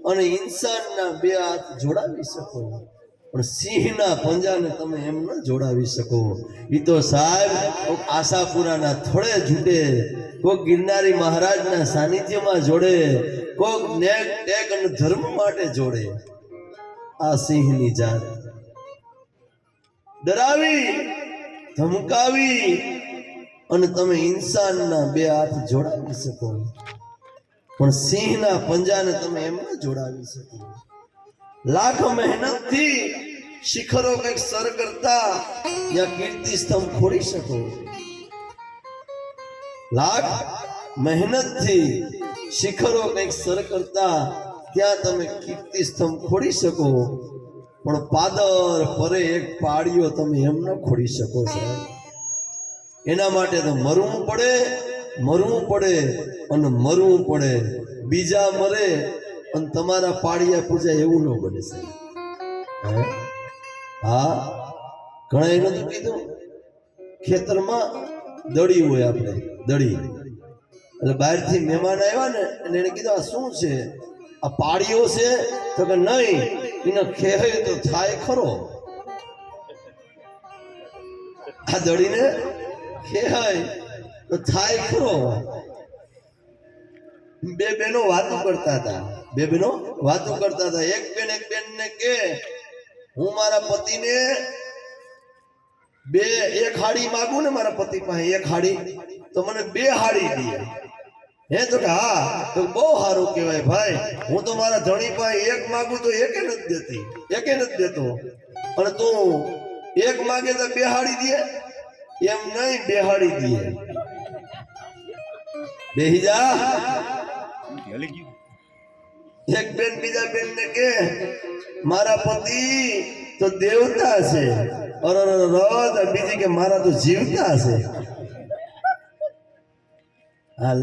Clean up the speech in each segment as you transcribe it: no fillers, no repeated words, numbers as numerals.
અને ઇન્સાનના બે હાથ જોડાવી શકો, પણ સિંહના પંજાને તમે એમ ન જોડાવી શકો. ઈ તો સાહેબ કોક આશાપુરાના થોડે જૂટે, કોક ગિરનારી મહારાજના સાનિધ્યમાં જોડે, કોક નેક ટેક અને ધર્મ માટે જોડે. આ સિંહની જાત ડરાવી ધમકાવી અને તમે ઇન્સાનના બે હાથ જોડાવી શકો, પણ સિંહના પંજાને તમે એમ ન જોડાવી શકો. લાખ મહેનતથી શિખરો કંઈક સર કરતા યા કીર્તિ સ્તંભ ખોડી શકો. લાખ મહેનતથી શિખરો કંઈક સર કરતા ત્યાં તમે કીર્તિ સ્તંભ ખોડી શકો, પણ પાદર પરે એક પાળીઓ તમે એમ ન ખોડી શકો સાહેબ. એના માટે તો મરવું પડે અને મરવું પડે. બીજા મરે અને તમારા પાળિયા પૂજા એવું ન બને સાહેબ. હા, ઘણા એ નતું કીધું ખેતરમાં દડી હોય, આપણે દડી, એટલે બહારથી મહેમાન આવ્યા ને એટલે એને કીધું આ શું છે, આ પાળીઓ છે? તો કે નહીં, એને ખેહે તો થાય ખરો. આ દડીને ખેહાય તો થાય ખરો. બે બહેનો વાતો કરતા હતા, એક બેન ને કે હું મારા પતિને એક હાડી માંગુ ને, મારા પતિ પાસે એક હાડી, તો મને 2 હાડી દે. હે તો કે હા, તો બહુ સારું કહેવાય ભાઈ. હું તો મારા ધણી પાસે એક માંગુ તો એકે નથી દેતો, અને તું એક માંગે તો 2 હાડી દે. એમ નહીં, 2 હાડી દે. બેહી જા. એક બેન બીજા બેન ને કે મારા પતિ તો દેવતા છે, બીજી કે મારા તો જીવતા છે. हाल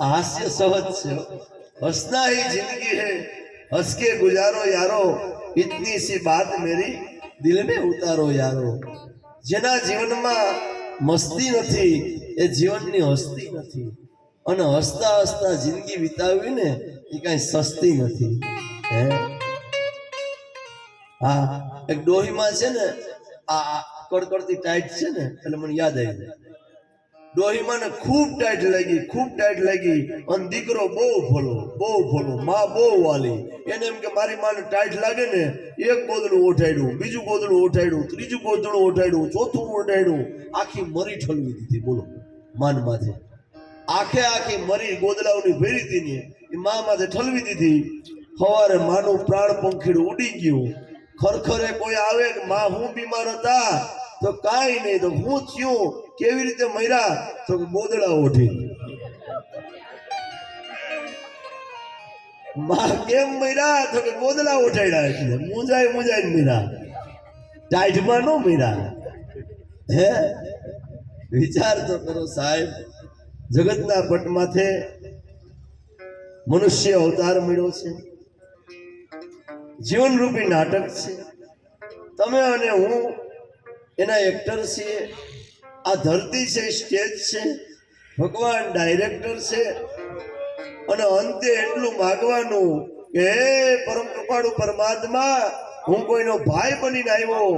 हास्य सहज से हंसना ही जिंदगी है, हंस के गुजारो यारो, इतनी सी बात मेरी दिल में उतारो यारो. जेना जीवन में मस्ती नहीं ए जीवन नी हस्ती नहीं, અને હસતા હસતા જિંદગી વિતાવવી ને એ કઈ સસ્તી નથી. હા, એક ડોહીમાં છે ને આ કડકડતી ટાઈટ છે ને, એટલે મને યાદ આવી, ડોહીમાં ને ખૂબ ટાઈટ લાગી અને દીકરો બહુ ભલો, માં બહુ વાલી. એને એમ કે મારી માને ટાઈટ લાગે ને, એક ગોદડું ઓઠાડ્યું, બીજું ગોદડું ઓઠાડ્યું, ત્રીજું ગોદડું ઓઠાડ્યું, ચોથું ઓઠાડ્યું, આખી મરી ઠલવી દીધી. બોલો, માન માથે આખી મરી ગોદડાઓની ભેરી હતી ને એ મા માથે ઠલવી દીધી. સવારે માનું પ્રાણ પંખીડું ઉડી ગયું. ખરખરે કોઈ આવે કે માં હું બીમાર હતા, તો કાંઈ નહીં, તો હું થયું, કેવી રીતે મર્યા, તો ગોદડા ઓઢી. માં કેમ મર્યા, તો કે ગોદડા ઓઢાડ્યા. એટલે મુંજાઈ મર્યા, ટાઈટમાં નો મર્યા. હે, વિચાર તો કરો સાહેબ. જગતના પટ માથે મનુષ્ય અવતાર મળ્યો છે, જીવન રૂપી નાટક છે. તમે અને હું એના એક્ટર છીએ. આ ધરતી છે, સ્ટેજ છે, ભગવાન ડાયરેક્ટર છે. અને અંતે એટલું માગવાનું કે હે પરમ કૃપાળુ પરમાત્મા, હું કોઈનો ભાઈ બનીને આવ્યો,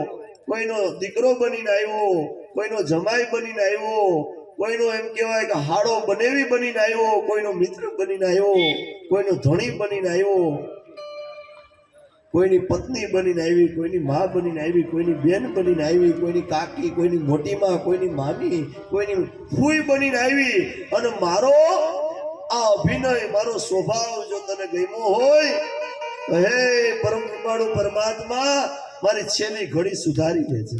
કોઈનો દીકરો બનીને આવ્યો, કોઈનો જમાઈ બનીને આવ્યો, કોઈનો એમ કહેવાય કે હાડો બનેવી બનીને આવ્યો, કોઈનો મિત્ર બનીને આવ્યો, કોઈનો ધણી બનીને આવ્યો, કોઈની પત્ની બનીને આવી, કોઈની માં બનીને આવી, કોઈની બેન બનીને આવી, કોઈની કાકી, કોઈની મોટી માં, કોઈની મામી, કોઈની ફૂઈ બનીને આવી. અને મારો આ અભિનય, મારો સ્વભાવ જો તને ગમ્યો હોય તો હે પરમ કૃપાળુ પરમાત્મા, મારી છેલ્લી ઘડી સુધારી લેજે,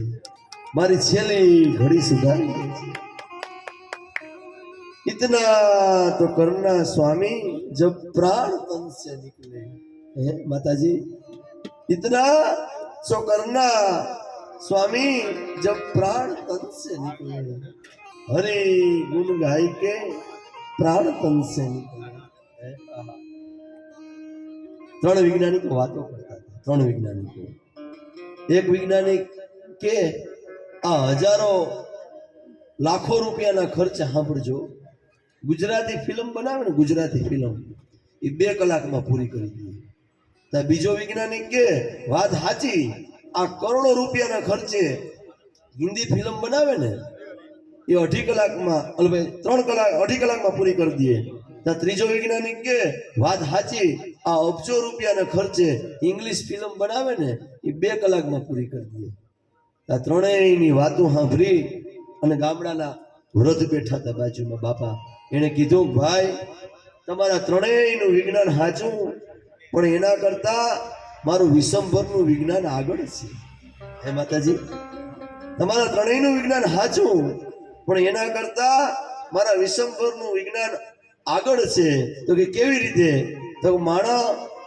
મારી છેલ્લી ઘડી સુધારી લેજે. इतना तो करना स्वामी जब प्राण तन से निकले. माता जी, इतना तो करना स्वामी जब प्राण तन से निकले. हरे गुण गाय के प्राण तन से निकले. 3 वैज्ञानिक बातों करता था. 3 वैज्ञानिको. एक वैज्ञानिक के आ हजारों लाखों रुपया ना खर्च सांभळजो. गुजराती फिल्म बनावे ने, गुजराती फिल्म એ 2 કલાકમાં પૂરી કરી દે. તો બીજો વૈજ્ઞાનિક કે વાત સાચી, આ કરોડો રૂપિયાના ખર્ચે હિન્દી ફિલ્મ બનાવે ને એ 2.5 કલાકમાં, 3 કલાક 2.5 કલાકમાં પૂરી કરી દે. તો ત્રીજો વૈજ્ઞાનિક કે વાત સાચી, આ અબજો રૂપિયાના ખર્ચે ઇંગ્લિશ ફિલ્મ બનાવે ને એ 2 કલાકમાં પૂરી કરી દે. આ ત્રણેયની વાતો સાંભળી અને ગામડાના વૃદ્ધ બેઠા હતા બાજુમાં બાપા, એને કીધું ભાઈ તમારા ત્રણેયનું વિજ્ઞાન સાચું, પણ એના કરતા મારું વિષમભરનું વિજ્ઞાન આગળ છે. હે માતાજી, તમારા ત્રણેયનું વિજ્ઞાન સાચું, પણ એના કરતા મારા વિષમભરનું વિજ્ઞાન આગળ છે. તો કે કેવી રીતે? તો માણસ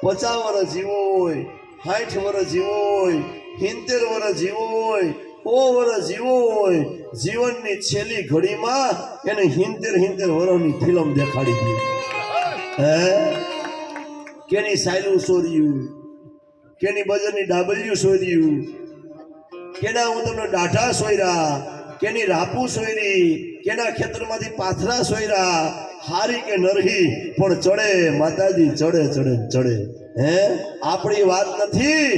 50 વર્ષ જીવો હોય, 60 વર્ષ જીવો હોય, 70 વર્ષ જીવો હોય, 100 વર્ષ જીવો હોય, જીવનની છેલ્લી ઘડીમાં એને 70 વર્ષની ફિલ્મ દેખાડી દી. હે કેની સાયલું સોર્યું, કેની બજરની ડાબલિયું સોર્યું, કેના હું તમને દાઢા સોયરા, કેની રાપુ સોયરી, કેના ખેતરમાંથી પાથરા સોયરા, હારી કે નરહી પણ ચડે માતાજી, ચડે ચડે ચડે. હે આપણી વાત નથી,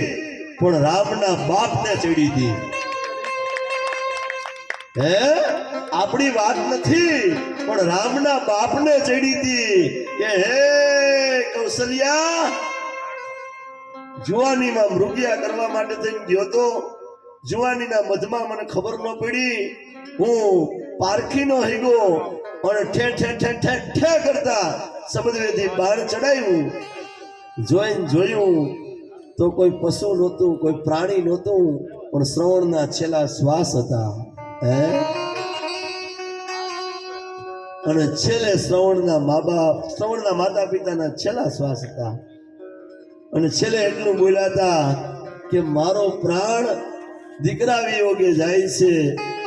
પણ રામના બાપને ચડી હતી. હે આપણી વાત નથી, પણ રામના બાપને ચડી હતી કે હે કૌશલ્યા, જુવાનીમાં મૃગ્યા કરવા માટે થઈને ગયો તો, જુવાનીના મધમાં મને ખબર ન પડી, હું પારખીનો હીગો અને ઠે ઠે ઠે ઠે ઠે કરતા સમુદ્રથી બહાર ચડાયું. જોયું તો કોઈ પશુ નહોતું, કોઈ પ્રાણી નહોતું, પણ શ્રવણના છેલ્લા શ્વાસ હતા. હે અને છેલ્લે શ્રવણના મા બાપ, શ્રવણના માતા પિતાના છેલ્લા શ્વાસ હતા. અને છેલ્લે એટલું બોલ્યા હતા કે મારો પ્રાણ દીકરા વિયોગે જાય છે,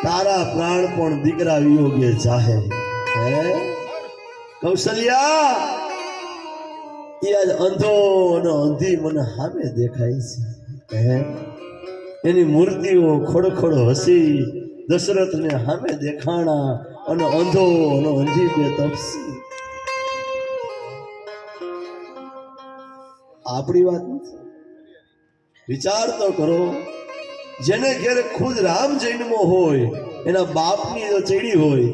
તારા પ્રાણ પણ દીકરા વિયોગે જાહે. હે કૌશલ્યા, એ આજ અંધો અને અંધી મને સામે દેખાય છે. હે એની મૂર્તિઓ ખોડખોડ હસી દશરથને સામે દેખાણા, અને અંધો અને અંધી બે તપસી. આપણી વાત નથી, વિચાર તો કરો. જેને ઘેર ખુદ રામ જન્મો હોય, એના બાપની જો ચડી હોય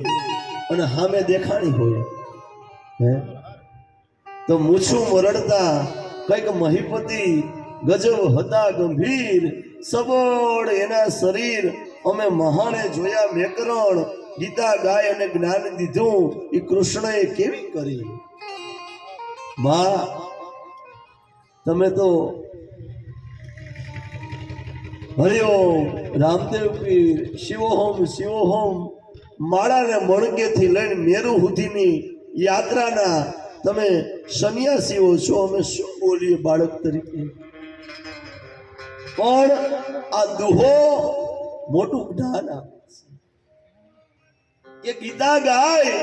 અને સામે દેખાણી હોય, હે તો મૂછું મરડતા કઈક મહીપતિ ગજબ હતા ગંભીર, સબળ એના શરીર અમે મહાણે જોયા મેકરણ, ગીતા ગાય અને જ્ઞાન દીધું એ કૃષ્ણએ કેવી કરી. માં તમે તો હરિઓમ રામદેવ પીર, શિવોહમ શિવોહમ માળાને મણકેથી લઈને મેરુ સુધીની યાત્રાના તમે સંન્યાસીઓ છો. અમે શું બોલીએ બાળક તરીકે? પણ આ દુહો મોટું જ્ઞાન આપે છે. એ ગીતા ગાય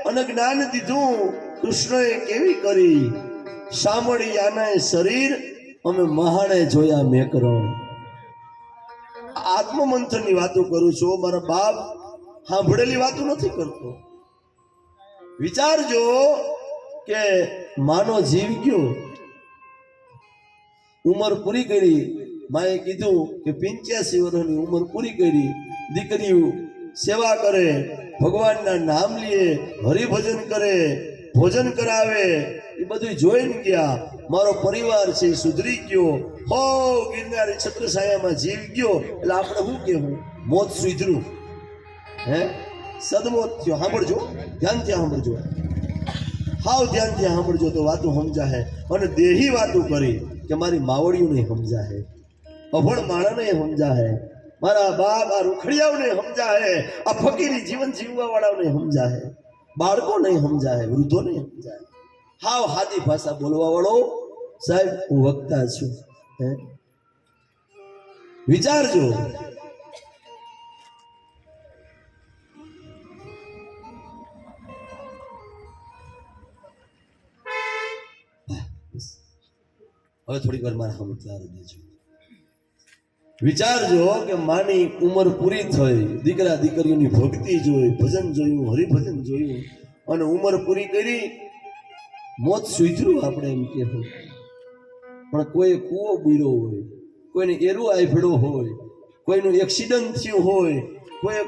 અને જ્ઞાન દીધું કૃષ્ણએ કેવી કરી. સાંભળી આના શરીર અમે મહાણે જોયા મેકરણ. આત્મમંથનની વાતો કરું છું, મારા બાપ સાંભળેલી વાતો નથી કરતો. વિચારજો કે માનો જીવ ગયો, ઉંમર પૂરી કરી, માએ કીધું કે 85 વર્ષની ઉંમર પૂરી કરી, દીકરીઓ સેવા કરે, ભગવાનના નામ લે, હરિભજન કરે, ભોજન કરાવે, એ બધું જોઈને ગયા. મારો પરિવાર છે સુધરી ગયો, હો ગિરનારી છત્રછાયામાં જીવ ગયો. એટલે આપણે શું કહેવું? મોત સુધર્યું. હે સદમોત થયો. સાંભળજો, ધ્યાનથી સાંભળજો, હાવ ધ્યાનથી સાંભળજો તો વાતો સમજાહે. અને દેહી વાતો કરી કે મારી માવડીઓ નહીં સમજાહે, અભણ માણસને સમજાહે, મારા બાપ આ રૂખડિયાઓને સમજાહે, આ ફકીરી જીવન જીવવા વાળાઓને સમજાહે, બાળકો નહીં સમજાહે, વૃદ્ધો નહીં સમજાહે. હાવ હાદી ભાષા બોલવા વાળો સાહેબ હું વક્તા છું. હે વિચારજો. હવે થોડીક વાર મારા સમજાર દેજો. વિચારજો કે માની ઉંમર પૂરી થઈ, દીકરા દીકરીઓની ભક્તિ જોઈ, ભજન જોયું, હરિભજન જોયું, અને ઉંમર પૂરી કરી મોત સુધર્યું આપણે એમ કહેવું, પણ કોઈ કૂવો બુર્યો હોય, કોઈને એરું આફડ્યો હોય, કોઈનું એક્સિડન્ટ થયું હોય,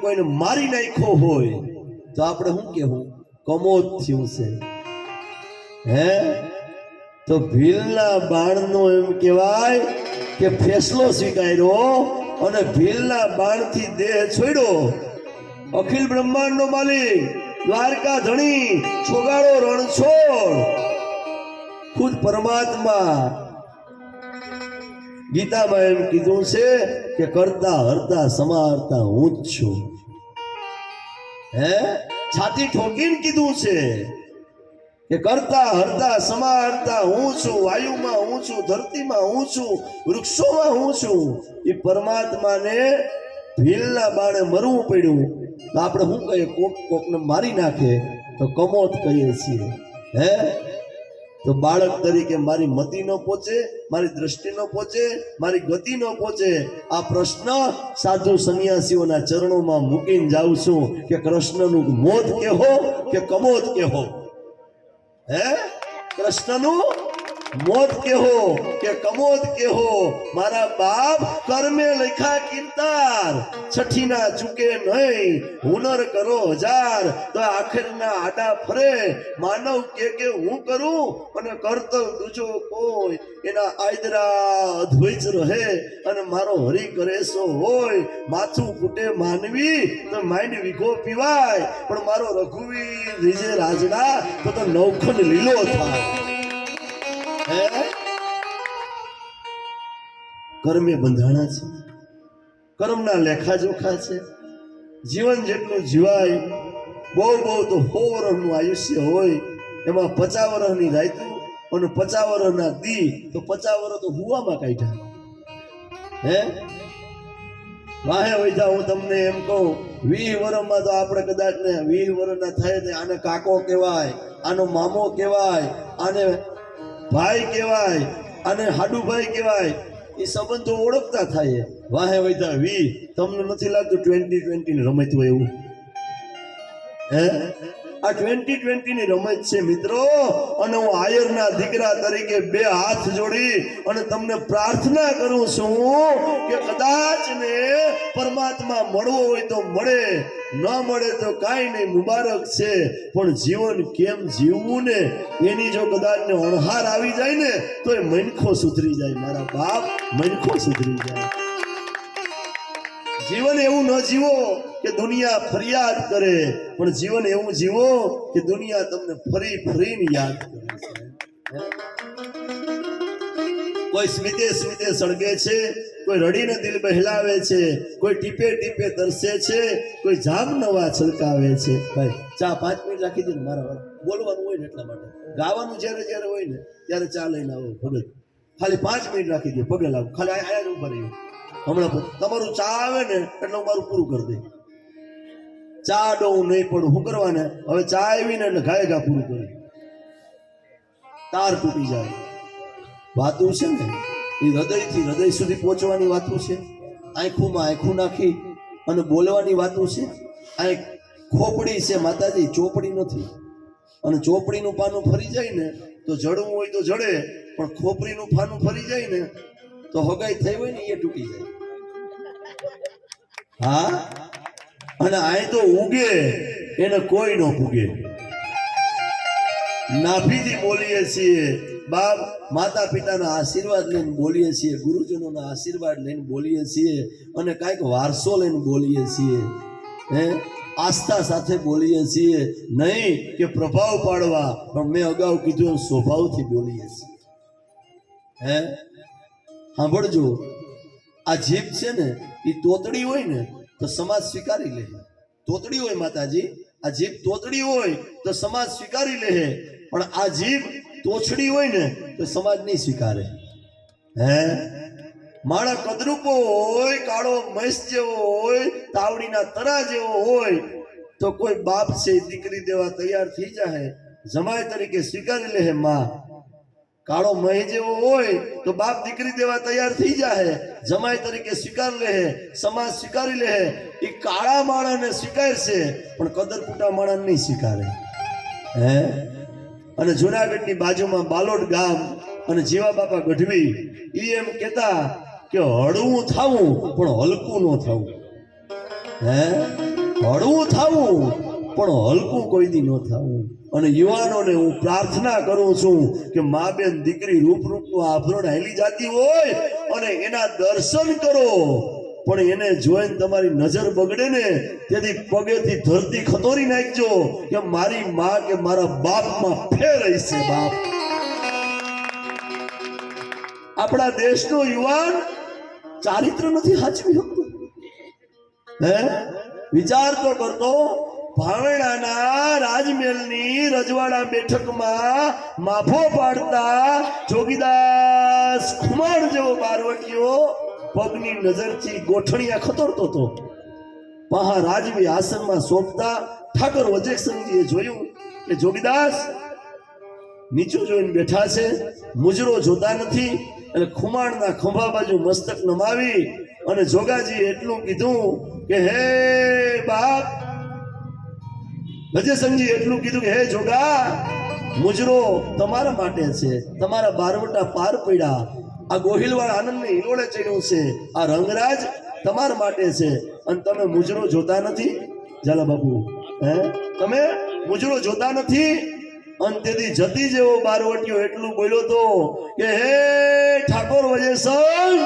કોઈને મારી નાખ્યો હોય, તો આપણે શું કહેવું? કમોત થયું છે. હે તો ભીલના બાણનો એમ કહેવાય કે ફેસલો સ્વીકાર્યો અને ભીલના બાણથી દેહ છોડ્યો. અખિલ બ્રહ્માંડનો માલિક, દ્વારકા ધણી, છોગાડો રણછોડ, ખુદ પરમાત્મા ગીતામાં એમ કીધું છે કે કરતા હરતા સમારતા હું જ છું. હે છાતી ઠોકીને કીધું છે કે કરતા હરતા સમારતા હું છું. વાયુમાં હું છું, ધરતીમાં હું છું, વૃક્ષોમાં હું છું. એ પરમાત્માને ભીલના બાણે મરવું પડ્યું તો આપણે શું કહીએ? કોકને મારી નાખે તો કમોત કહીએ છીએ. હે તો બાળક તરીકે મારી મતિ ન પહોંચે, મારી દ્રષ્ટિ ન પહોંચે, મારી ગતિ ન પહોંચે. આ પ્રશ્ન સાધુ સંન્યાસીઓના ચરણોમાં મૂકીને જાઉં છું કે કૃષ્ણનું મોત કેહો કે કમોત કેહો? હે કૃષ્ણનું મોત કેહો કે કમોત કેહો? મારા બાપ કર્મે લખ્યા કીર્તાર, છઠ્ઠીના ચૂકે નહીં. હુનર કરો હજાર તો આખરના આડા ફરે. માનવ કે હું કરું અને કરતલ દૂજો કોઈ, એના આયદરા અદ્વૈત રહે અને મારો હરી કરે સો હોય. માથું ફૂટે માનવી તો માંડ વીઘો પીવાય, પણ મારો રઘુવીર રીજે રાજડા તો નવખંડ લીલો થાય. હે કર્મે બંધાણા છે, કર્મના લેખાજોખા છે. જીવન જેટલું જીવાય, બહુ તો 100 વર્ષનું આયુષ્ય હોય, એમાં 50 વર્ષની રાયતું અને 50 વર્ષના દી, તો 50 વર્ષ તો હુવામાં કાઢ્યા. હે વાહે વૈધા હું તમને એમ કહું, 20 વર્ષમાં તો આપણે કદાચ ને 20 વર્ષના થાય તો આને કાકો કહેવાય, આનો મામો કહેવાય, આને ભાઈ કહેવાય, અને હાડુભાઈ કહેવાય. એ સંબંધો ઓળખતા થાય. વાહે વૈધા 20. તમને નથી લાગતું 2020 ની રમત હોય એવું? હે આ 2020 ની રમત છે મિત્રો. અને હું આયરના દીકરા તરીકે 2 હાથ જોડી અને તમને પ્રાર્થના કરું છું કે કદાચ ને પરમાત્મા મળવો હોય તો મળે, ન મળે તો કાંઈ નહીં, મુબારક છે. પણ જીવન કેમ જીવવું ને એની જો કદાચ ને અણહાર આવી જાય ને તો એ મનખો સુધરી જાય. મારા બાપ, મનખો સુધરી જાય. જીવન એવું ન જીવો કે દુનિયા ફરિયાદ કરે, પણ જીવન એવું જીવો કે દુનિયા તમને ફરીને યાદ કરે. કોઈ સ્મિતે સળગે છે, કોઈ રડીને દિલ બહેલાવે છે, કોઈ ટીપે તરસે છે, કોઈ જામ નવા છલકાવે છે. ભાઈ ચા 5 મિનિટ રાખી દે ને, મારા બોલવાનું હોય ને એટલા માટે. ગાવાનું જ્યારે હોય ને ત્યારે ચા લઈને આવો ભગત. ખાલી 5 મિનિટ રાખી દે, પગે લાવો, ખાલી આયા ઉભા રહ્યો. હમણાં તમારું ચા આવે ને એટલે હું મારું પૂરું કરી દઈ. ચા ડો હું નહીં પડું. શું કરવાને? હવે ચા આવી ને એટલે ઘા પૂરું કરી, તાર તૂટી જાય. વાતું છે ને એ હૃદયથી હૃદય સુધી પહોંચવાની વાતું છે. આંખોમાં આંખું નાખી અને બોલવાની વાતું છે. આ ખોપડી છે માતાજી, ચોપડી નથી. અને ચોપડીનું પાનું ફરી જાય ને તો જડવું હોય તો જડે, પણ ખોપડીનું પાનું ફરી જાય ને તો હગાઈ થઈ હોય ને એ તૂટી જાય. હા, અને આ તો ઉગે એને કોઈ ન પૂગે. નાભીથી બોલીએ છીએ, બાપ માતા પિતાના આશીર્વાદ લઈને બોલીએ છીએ, ગુરુજનોના આશીર્વાદ લઈને બોલીએ છીએ, અને કાંઈક વારસો લઈને બોલીએ છીએ. હે આસ્થા સાથે બોલીએ છીએ, નહીં કે પ્રભાવ પાડવા, પણ મેં અગાઉ કીધું એમ સ્વભાવથી બોલીએ છીએ. હે સાંભળજો, આ જીભ છે ને એ તોતડી હોય ને તો સમાજ સ્વીકારી લે. તોતડી હોય માતાજી, આ જીભ તોતડી હોય તો સમાજ સ્વીકારી લે, પણ આ જીભ તોછડી હોય ને તો સમાજ નહીં સ્વીકારે. હે માણસ કદરૂપો હોય, કાળો મહેશ જેવો હોય, તાવડીના તરા જેવો હોય તો કોઈ બાપ છે દીકરી દેવા તૈયાર થઈ જાય, જમાઈ તરીકે સ્વીકારી લે. માં કાળો મહી જેવો હોય તો બાપ દીકરી દેવા તૈયાર થઈ જાય, જમાઈ તરીકે સ્વીકાર લે, સમાજ સ્વીકારી લે. એ કાળા માણસને સ્વીકારશે પણ કદરપુટા માણસ નહીં સ્વીકારે. હે અને જુનાગઢની બાજુમાં બાલોડ ગામ અને જીવા બાપા ગઢવી ઈ એમ કહેતા કે હળવું થાવું પણ હલકું ન થવું. હે, હળવું થાવું પણ હલકું કોઈ દી ન થવું. અને યુવાનોને હું પ્રાર્થના કરું છું કે મા બેન દીકરી રૂપનું આભરણ હેલી જાતી હોય અને એના દર્શન કરો, પણ એને જોઈને તમારી નજર બગડે ને તેથી પગેથી ધરતી ખતોરી નાખજો કે મારી માં કે મારા બાપમાં ફેર હશે. બાપ, આપણા દેશનો યુવાન ચારિત્ર નથી સાચવી શકતો. હે, વિચાર તો કરતો. ભાવેણાના રાજમહેલની રજવાડા બેઠકમાં માફો પાડતા જોગીદાસ ખુમાણ જેવો બારવટીયો પગની નજરથી ગોઠણિયા ખતરતો હતો. પહા રાજવી આસનમાં સોંપતા ઠાકર વજેકસંગજીએ જોયું કે જોગીદાસ નીચું જોઈને બેઠા છે, મુજરો જોતા નથી. એટલે ખુમાણના ખંભા બાજુ મસ્તક નમાવી અને જોગાજી એટલું કીધું કે હે બાપ, વજેસંગજી એટલું કીધું કે હે જોગા, મુજરો તમારા માટે છે, તમારા બારવટા પાર પડ્યા, આ ગોહિલવાળા આનંદને હિલોળે ચડ્યું છે, આ રંગરાજ તમારા માટે છે અને તમે મુજરો જોતા નથી. ઝાલા બાપુ, હે, તમે મુજરો જોતા નથી. અને તેથી જતી જેવો બારવટીયો એટલું બોલ્યો તો કે હે ઠાકોર વજેસંગ,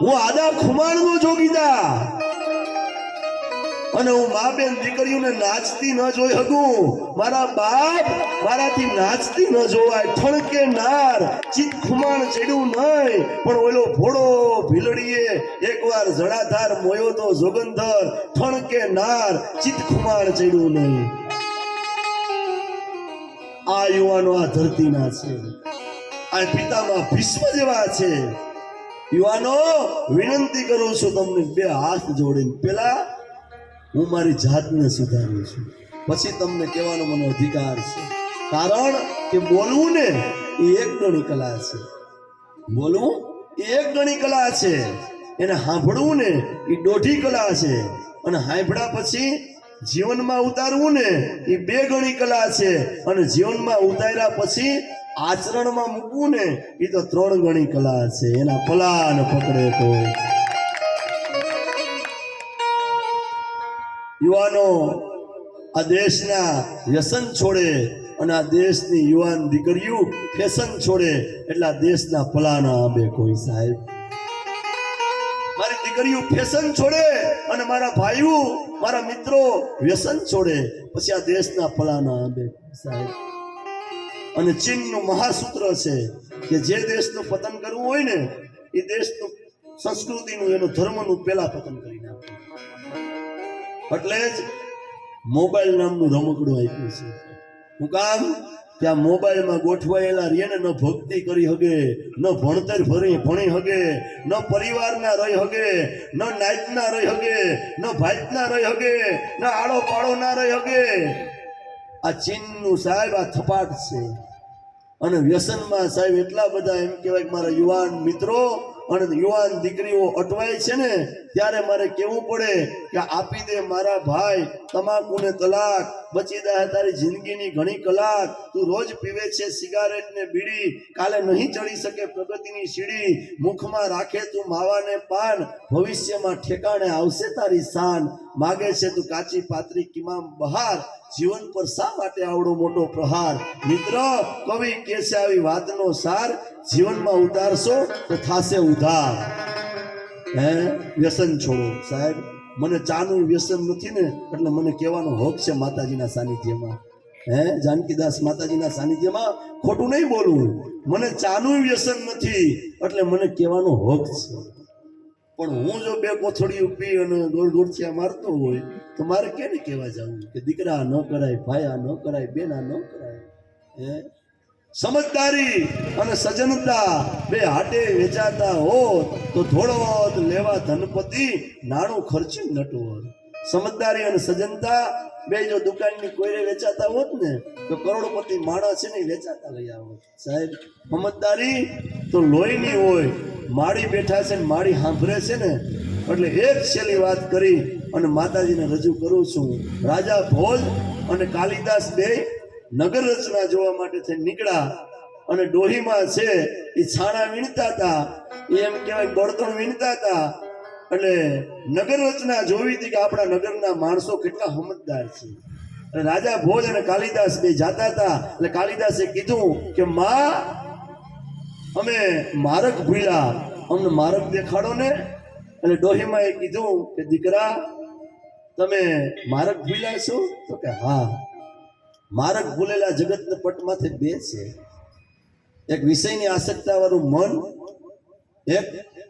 હું આદા ખુમાણનો જોગીદાર અને હું મા બેન દીકરીઓને નાચતી ન જોઈ શકું. મારા બાપ મારાથી નાચતી ન જોવાય. ઠણકે નાર ચિત ખુમાણ ચડ્યું નહીં, પણ ઓલો ભોળો ભીલડીએ એકવાર જડાધાર મોયો તો જોગંધર. ઠણકે નાર ચિત ખુમાણ ચડ્યું નહીં. આ યુવાનો આ ધરતીના છે, આ પિતામાં ભીષ્મ જેવા છે. યુવાનો, વિનંતી કરું છું તમને બે હાથ જોડીને, પેલા હું મારી જાતને સુધારું છું, પછી તમને કહેવાનો મને અધિકાર છે. કારણ કે બોલવું ને એ એક ગણી કલા છે. બોલવું એ એક ગણી કલા છે. એને સાંભળવું ને એ દોઢી કલા છે. અને સાંભળ્યા પછી જીવનમાં ઉતારવું ને એ બે ગણી કલા છે. અને જીવનમાં ઉતાર્યા પછી આચરણમાં મૂકવું ને એ તો ત્રણ ગણી કલા છે. એના પલા ને પકડે કોઈ. યુવાનો, આ દેશના વ્યસન છોડે અને આ દેશની યુવાન દીકરીઓ ફેશન છોડે એટલે આ દેશના પલાના આંબે કોઈ. સાહેબ, મારી દીકરીઓ ફેશન છોડે અને મારા ભાઈઓ મારા મિત્રો વ્યસન છોડે પછી આ દેશના પલાના આંબે. સાહેબ, અને ચીનનું મહાસૂત્ર છે કે જે દેશનું પતન કરવું હોય ને એ દેશનું સંસ્કૃતિનું એનું ધર્મનું પેલા પતન કરી નાખે. એટલે જ મોબાઈલ નામનું રમકડું આપ્યું છે. હું કામ કે આ મોબાઈલમાં ગોઠવાયેલા રે ને ન ભક્તિ કરી હગે, ન ભણતર ભણી હગે, ન પરિવારના રહી હગે, ન નાયતના રહી હગે, ન ભાઈતના રહી હગે, ન આડો પાડો ના રહી હગે. આ ચીનનું સાહેબ આ થપાટ છે. અને વ્યસનમાં સાહેબ એટલા બધા એમ કહેવાય કે મારા યુવાન મિત્રો અને યુવાન દીકરીઓ અટવાય છે ને ત્યારે મારે કહેવું પડે કે આપી દે મારા ભાઈ તમાકુને તલાક, બચી જાય તારી જિંદગીની ઘણી કલાક. તું રોજ પીવે છે સિગારેટ ને બીડી, કાલે નહીં ચડી શકે પ્રગતિની સીડી. મુખમાં રાખે તું માવાને પાન, ભવિષ્યમાં ઠેકાણે આવશે તારી શાન. માગે છે તું કાચી પાતરી કિમામ બહાર, જીવન પર શા માટે આવડો મોટો પ્રહાર. મિત્ર, કવિ કે છે આવી વાતનો સાર, જીવનમાં ઉતારશો તો થાશે ઉધાર. હે, વ્યસન છોડો. સાહેબ, મને ચાનું વ્યસન નથી ને એટલે મને કહેવાનો હક છે માતાજીના સાનિધ્યમાં. હે, જાનકીદાસ માતાજીના સાનિધ્યમાં ખોટું નહીં બોલવું. મને ચાનું વ્યસન નથી એટલે મને કહેવાનો હક છે. પણ હું જો બે કોથળીઓ પી અને ગોળગોળથિયા મારતો હોય તો મારે કેને કહેવા જવું કે દીકરા ન કરાય, ભાયા ન કરાય, બેના ન કરાય. હે, સમજદારી અને સજનતા બે હાટે વેચાતા હોત તો ધોળવત લેવા ધનપતિ, નાણું ખર્ચી નટવત. સમજદારી અને સજનતા બે જો દુકાનની કોઈને વેચાતા હોત ને તો કરોડપતિ માણસ છે ને વેચાતા લઈ આવત. સાહેબ, સમજદારી તો લોહીની હોય. માળી બેઠા છે ને માળી સાંભળે છે ને એટલે એક છેલ્લી વાત કરી અને માતાજીને રજૂ કરું છું. રાજા ભોજ અને કાલિદાસ બે નગર રચના જોવા માટે થઈને નીકળ્યા અને ડોહીમાં છે એ છાણા વીણતા હતા, એમ કહેવાય બળતણ વીણતા હતા. એટલે નગર રચના જોવી હતી કે આપણા નગરના માણસો કેટલા સમજદાર છે. અને રાજા ભોજ અને કાલિદાસ બે જાતા હતા. એટલે કાલિદાસે કીધું કે માં, અમે માર્ગ ભૂલ્યા, અમને માર્ગ દેખાડો ને. એટલે ડોહીમાં એ કીધું કે દીકરા, તમે માર્ગ ભૂલ્યા છો? તો કે હા, માર્ગ ભૂલેલા જગતને પટમાંથી બે છે, એક વિષયની આસક્તા વાળું મન, એક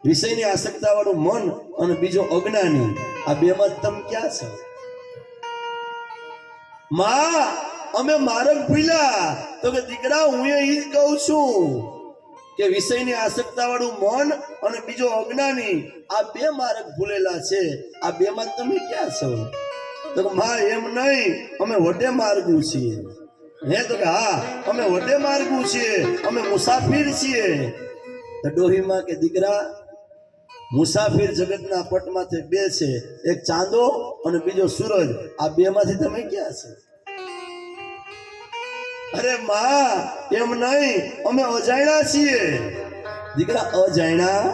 વિષયની આસક્તા વાળું મન અને બીજો અજ્ઞાની. આ બેમાં તમે ક્યાં છો? માં, અમે માર્ગ ભૂલ્યા. તો કે દીકરા, હું એ જ કહું છું કે વિષયની આસક્તા વાળું મન અને બીજો અજ્ઞાની, આ બે માર્ગ ભૂલેલા છે. આ બેમાં તમે ક્યાં છો? તો માં, એમ નહીં, અમે વટે માર્ગું છીએ. હે? તો કે હા, અમે વટે માર્ગું છીએ, અમે મુસાફિર છીએ. તો ડોહીમાં કે દીકરા, મુસાફિર જગતના પટમાંથી બે છે, એક ચાંદો અને બીજો સૂરજ. આ બે માંથી તમે ક્યાં છે? અરે માં, એમ નહીં, અમે અજાણ્યા છીએ. દીકરા, અજાણ્યા?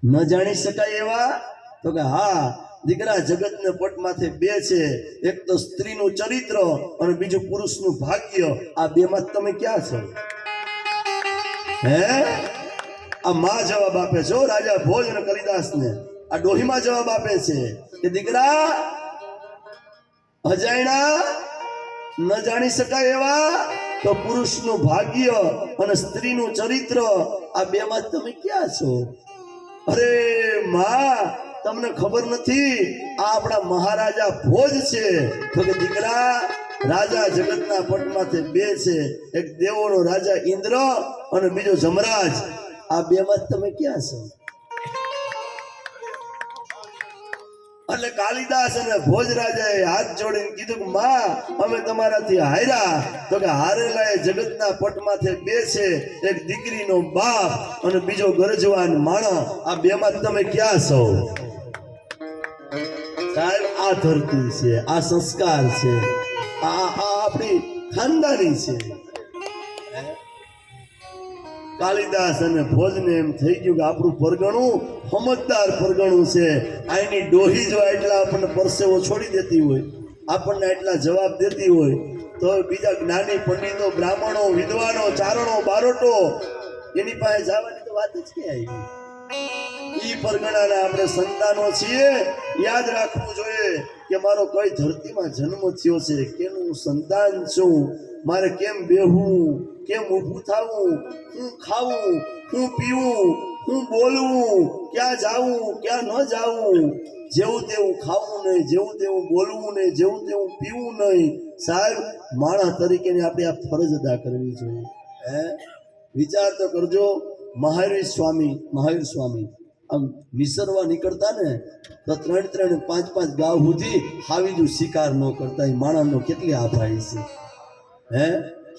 ન જાણી શકાય એવા? તો કે હા દીકરા, જગતને પટમાંથી બે છે, એક તો સ્ત્રીનું ચરિત્ર અને બીજું પુરુષનું ભાગ્ય. આ બે માં તમે ક્યાં છો? હે? આ માં જવાબ આપે છો રાજા ભોજ અને કાલિદાસને. આ ડોહીમાં જવાબ આપે છે કે દીકરા, અજાણ્યા, ન જાણી શકાય એવા તો પુરુષનું ભાગ્ય અને સ્ત્રીનું ચરિત્ર, આ બે માં તમે ક્યાં છો? અરે માં, તમને ખબર નથી, આ આપણા મહારાજા ભોજ છે. તો કે દીકરા, રાજા જગતના પટમાંથી બે છે, એક દેવોનો રાજા ઇન્દ્ર અને બીજો જમરાજ. આ બે માં તમે ક્યાં છો? એટલે કાલિદાસ અને ભોજ રાજાએ હાથ જોડીને કીધું કે માં, અમે તમારાથી હાર્યા. તો કે હારેલા એ જગતના પટમાંથી બે છે, એક દીકરીનો બાપ અને બીજો ગરજવાન માણસ. આ બે માં તમે ક્યાં છો? સાહેબ, આ ધરતી છે, આ સંસ્કાર છે, આ આપણી ખાનદાની છે. કાલિદાસ અને ભોજને એમ થઈ ગયું કે આપણું પરગણું સમજદાર પરગણું છે. આની ડોહી જો એટલા આપણને પરસેવો છોડી દેતી હોય, આપણને એટલા જવાબ દેતી હોય, તો બીજા જ્ઞાની પંડિતો, બ્રાહ્મણો, વિદ્વાનો, ચારણો, બારોટો, એની પાસે જવાની તો વાત જ ક્યાં આવી? ઈ પરગણાના આપણે સંતાનો છીએ. યાદ રાખવું જોઈએ કે મારો કઈ ધરતીમાં જન્મ થયો છે, કેનું સંતાન છું, મારે કેમ બેહવું, કેમ ઊભું થવું, હું ખાવું, હું પીવું, હું બોલવું, ક્યાં જાવું, ક્યાં ન જાવું, જેવું તેવું ખાવું નહીં, જેવું તેવું બોલવું નહીં, જેવું તેવું પીવું નહીં. સાહેબ, માણસ તરીકેની આપણે આ ફરજ અદા કરવી જોઈએ. હે? વિચાર તો કરજો. મહાવીર સ્વામી આમ નિસરવા નીકળતા ને તો 3-3, 5-5 ગાવ સુધી હાવીજુ શિકાર ન કરતા. એ માણસનો કેટલી આભાઈ છે. હે?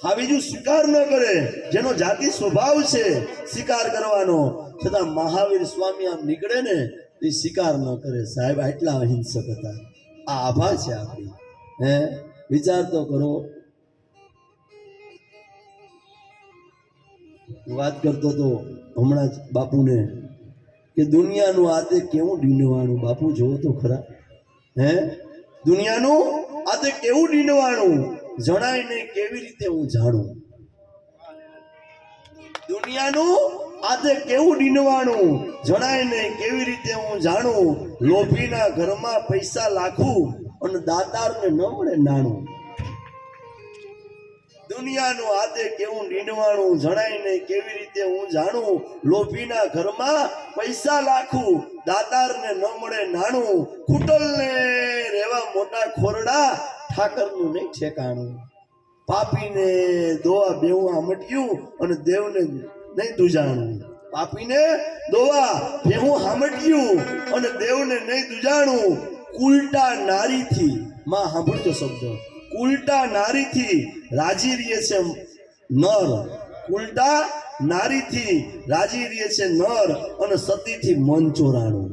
હાવીજુ શિકાર ન કરે, જેનો જાતિ સ્વભાવ છે શિકાર કરવાનો, છતાં મહાવીર સ્વામી આમ નીકળે ને એ શિકાર ન કરે. સાહેબ, આટલા અહિંસક હતા. આ આભા છે આપણી. હે? વિચાર તો કરો. વાત કરતો તો હમણાં જ બાપુને કે દુનિયાનું આતે કેવું ડીંડવાણું. બાપુ જોવો તો ખરા. હે? દુનિયાનું આતે કેવું ડીંડવાણું, જણાય નહીં કેવી રીતે હું જાણું. દુનિયાનું આતે કેવું ડીંડવાણું, જણાય નહીં કેવી રીતે હું જાણું. લોભીના ઘરમાં પૈસા લાખું અને દાતારને ન મળે નાણું. દુનિયાનું આતે કેવું નીંડવાણું, જણાય નહીં કેવી રીતે હું જાણું. લોભીના ઘરમાં પૈસા લાખું, દાતારને ન મળે નાણું. કુટલને રેવા મોટા ખોરડા, ઠાકરનું નહીં ઠેકાણું. પાપીને દોવા બેવું હામટ્યું અને દેવને નહીં દુજાણું. પાપીને દોવા બેવું હામટ્યું અને દેવને નહીં દુજાણું. ઉલટા નારીથી, માં સાંભળજો શબ્દ, ઉલટા નારીથી રાજી રહે છે નર. ઉલટા નારીથી રાજી રહે છે નર અને સતીથી મન ચોરાણું.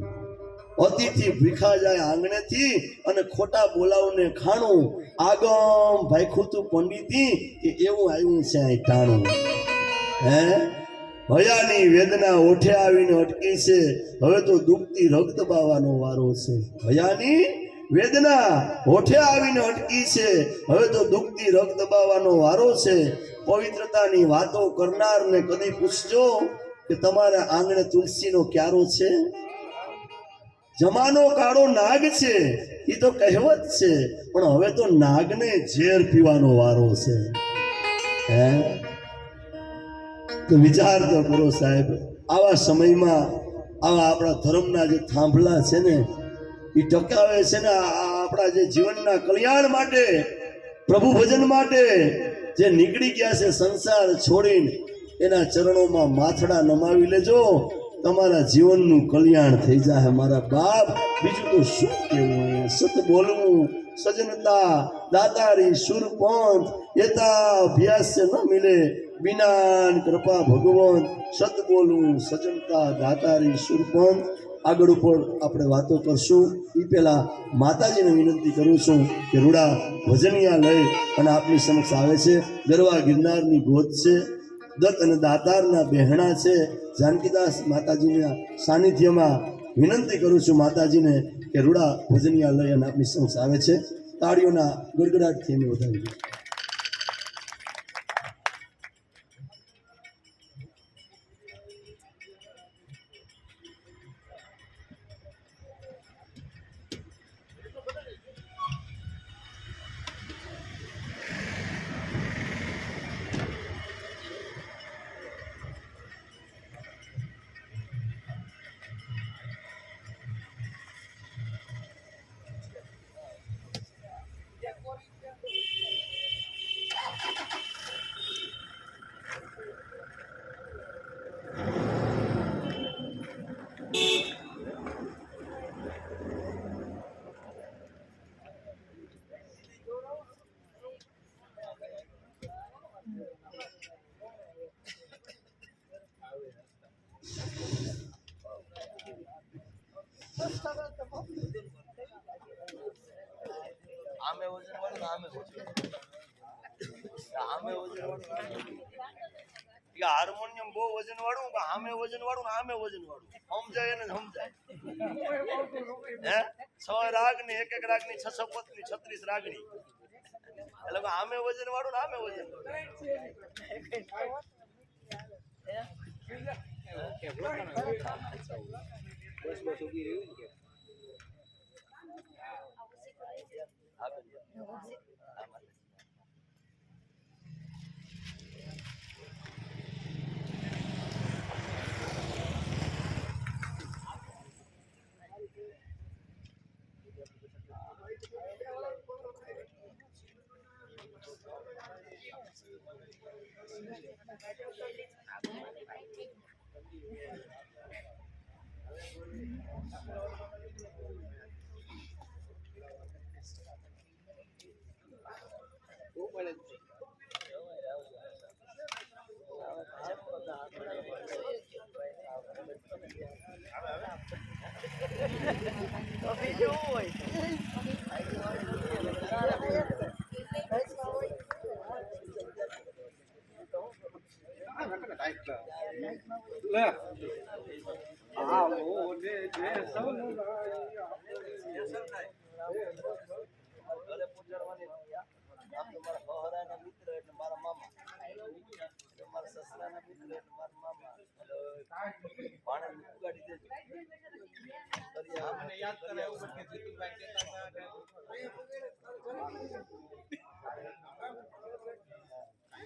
અતિથિ ભીખા જાય આંગણેથી અને ખોટા બોલાવને ખાણું આગમ ભાઈખુતું પંડિતી કે એવું આવ્યું છે અહીં ટાણું હે હયાની વેદના ઓઠે આવીને અટકી છે હવે તો દુખતી રગ દબાવવાનો વારો છે હયાની વેદના ઓઠે આવીને અટકી છે હવે તો દુખતી રગ દબાવવાનો વારો છે પવિત્રતાની વાતો કરનારને કદી પૂછજો કે તમારા આંગણે તુલસીનો ક્યારો છે જમાનો કાળો નાગ છે એ તો કહેવત છે પણ હવે તો નાગને ઝેર પીવાનો વારો છે હે તો વિચાર તો કરો સાહેબ આવા સમયમાં આવા આપણા ધર્મના જે થાંભલા છે ને એ ટકાવે છે ને આપણા જે જીવનના કલ્યાણ માટે પ્રભુ ભજન માટે જે નીકળી ગયા છે સંસાર છોડીને એના ચરણોમાં માથડા નમાવી લેજો તમારા જીવનનું કલ્યાણ થઈ જાય મારા બાપ બીજું તો શું કહેવું અહીંયા સત બોલવું સજનતા દાતારી સુરપંથ એતા અભ્યાસ ન મિલે વિનાન કૃપા ભગવાન સત બોલવું સજનતા દાતારી સુરપંથ આગળ ઉપર આપણે વાતો કરશું એ પહેલા માતાજીને વિનંતી કરું છું કે રૂડા ભજનિયા લઈ અને આપની સમક્ષ આવે છે ગરવા ગિરનારની ગોદ છે દત્ત અને દાતારના બહેણા છે જાનકીદાસ માતાજીના સાનિધ્યમાં વિનંતી કરું છું માતાજીને કે રૂડા ભજનિયા લઈ અને આપની સમક્ષ આવે છે તાળીઓના ગડગડાટથી એને વધાવી આમે વજન વાળું આમે વજન હાર્મોનિયમ બહુ વજન વાળું આમે વજન વાળું આમે વજન વાળું સમજાય ને સમજાય હે 6 રાગ ની એક રાગ ની 605 ની 36 રાગણી એટલે આમે વજન વાળું આમે વજન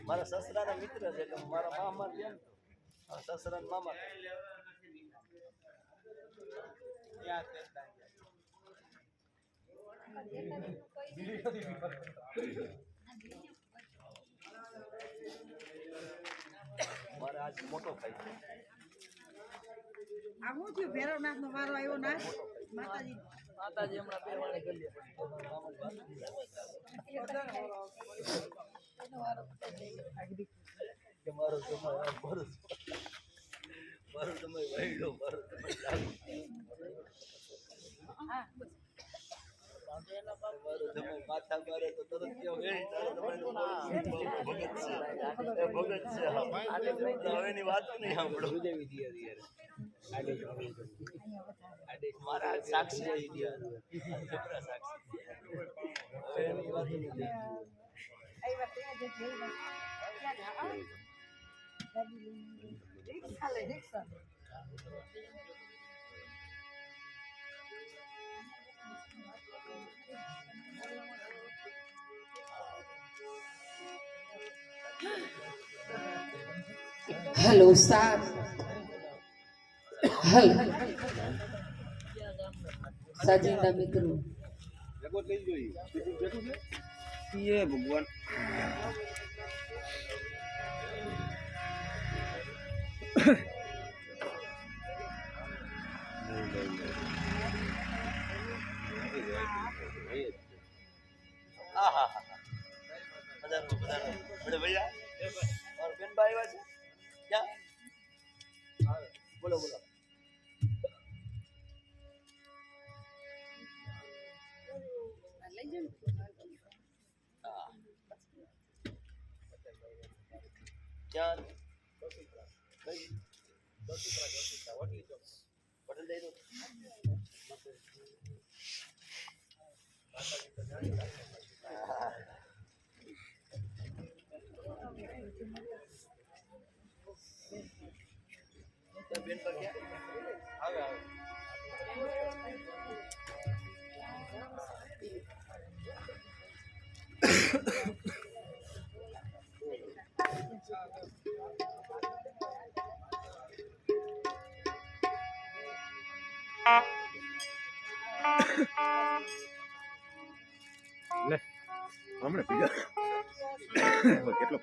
મારા સસરાના મિત્ર છે એટલે મારા મામા છે સસરા મામા મારે આજ મોટો ભાઈ છે આ હું થયું ભેરવનાથ નો વારો આવ્યો ના માતાજી હમણાં બે વાળે કરી લે મારો સમય મારો સમય વહેલો મારો સમય મારે તો તરત કેવો ગઈ તારે ભગત છે ભગત છે હવેની વાત નહીં સાંભળો મારા સાક્ષી સાક્ષી વાત हेलो साहब हल साजिंदा मित्रों ये भगवान बड़े भैया और बेन भाई वाले क्या बोलो बोलो क्या होटल दे दो बेन पर क्या आगे आगे ले हमने पीगा કેટલો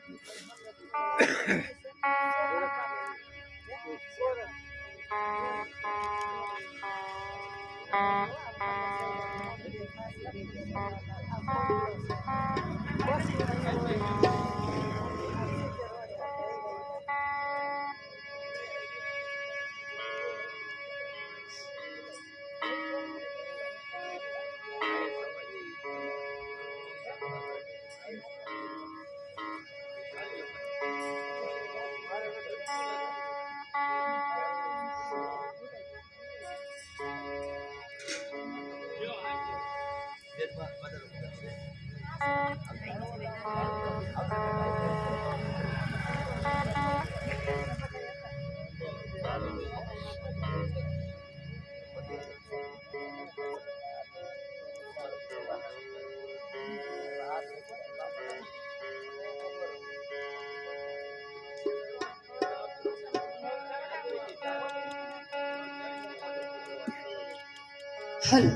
हल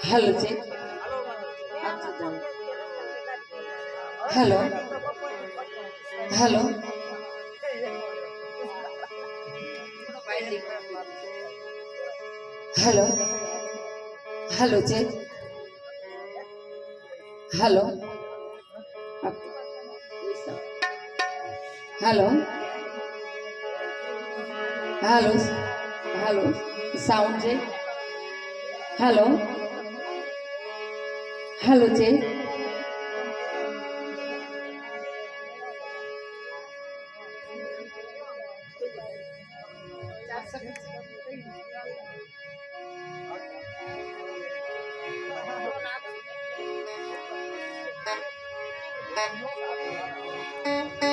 हल से हेलो हेलो हेलो हेलो जी hello hello hello hello sound जी हेलो हेलो जी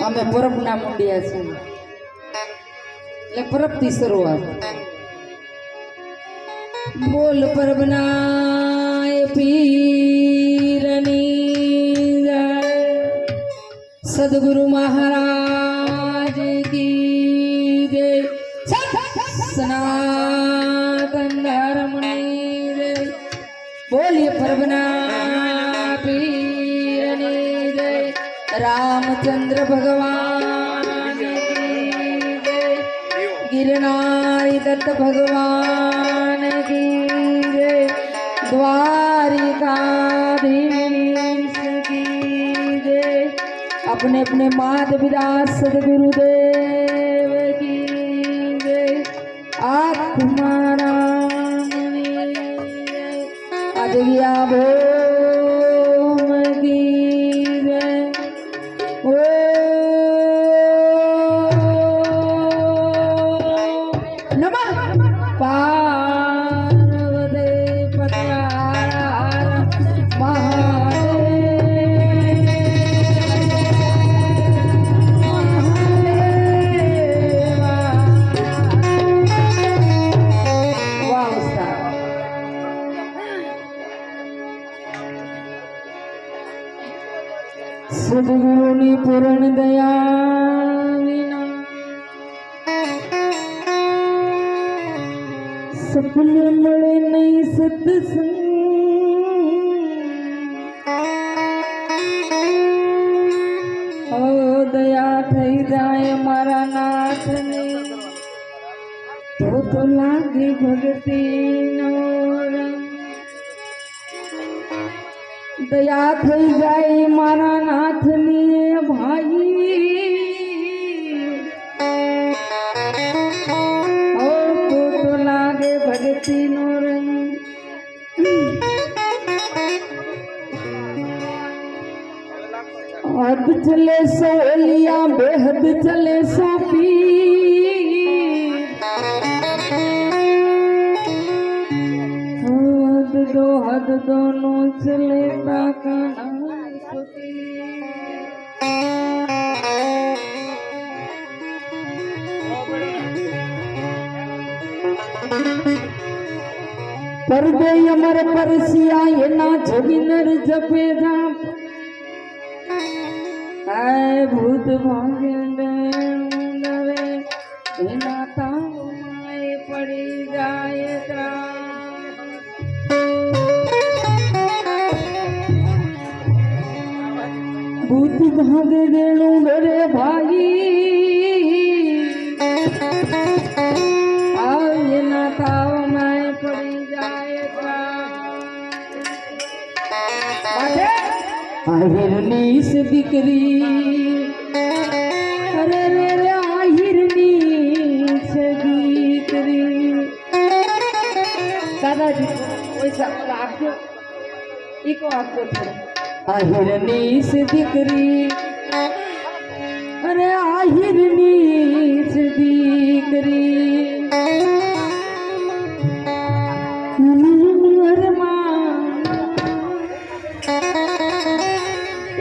અમે પરબના મૂંડિયા છીએ એટલે પરબથી શરૂઆત બોલ પરબના પીરની જય સદગુરુ મહારાજ કી જય સનાતન ધર્મની જય બોલીએ પરબના પીરની જય रामचंद्र भगवान की जय गिरनारी दत्त भगवान की जय द्वारिकाधीश की जय अपने अपने मात पिता सदगुरुदेव की जय आत्माराम आज बोल ભગવાનની દયા વિના સપને મળે નહીં સત્સંગ દયા થઈ જાય મારા નાથને તો લાગે ભક્તિ નો રંગ દયા થઈ જાય મારા નાથની ભાઈ તો લાગે ભક્તિ નો રંગ हद चले सोलिया बेहद चले सोपी हद दोनों चले परदे अमर परसिया ये ना जोगिनर जपे जाप आए भूत भागे डरे एना ताव माए पड़ी जाए भूत भागे डेणु डरे भाई आए ना ताव माए पड़ी जाए आहिरनी से दिकरी अरे रे रे आहिरनी से दिकरी दादाजी वैसा आपको इको आपको थोड़ा आहिरनी से दिकरी अरे आहिरनी से दिकरी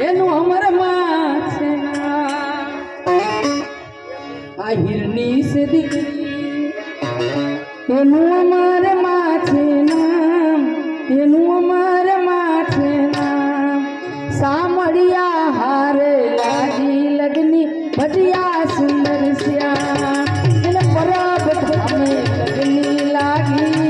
એનું અમરમાં છે આહિરની સે દીકરી એનું અમારમાં છે નામ એનું અમારમાં છે નામ સામળિયા હારે લાગી લગની ભટિયા સુંદર શ્યામ એને પરબ ધામે લગની લાગી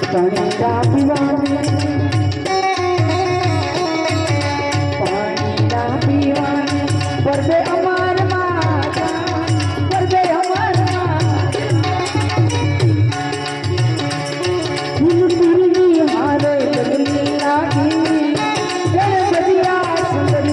પાણી ના પીવાની પરદે અમાર માતા પરદે અમાર ફૂલની હારે ગગની લાગી ગણપતિયા સુંદર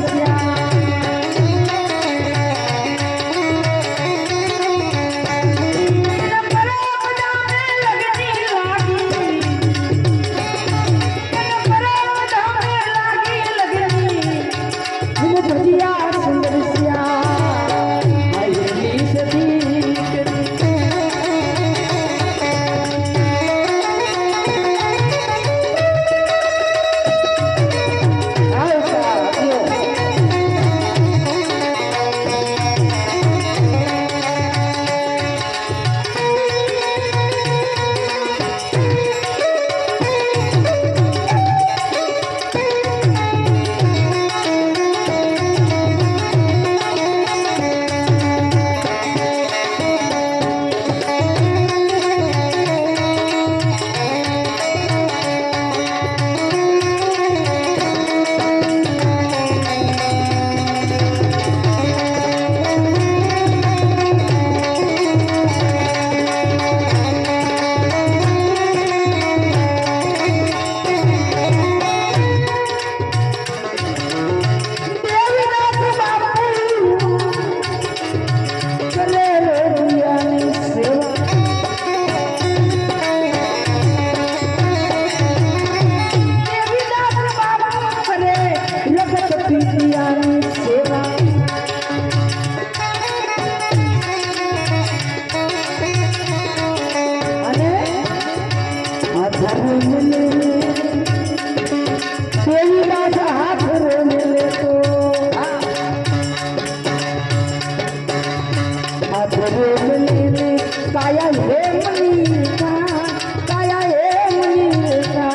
કાયા હે મનીષા કાયા હે મનીષા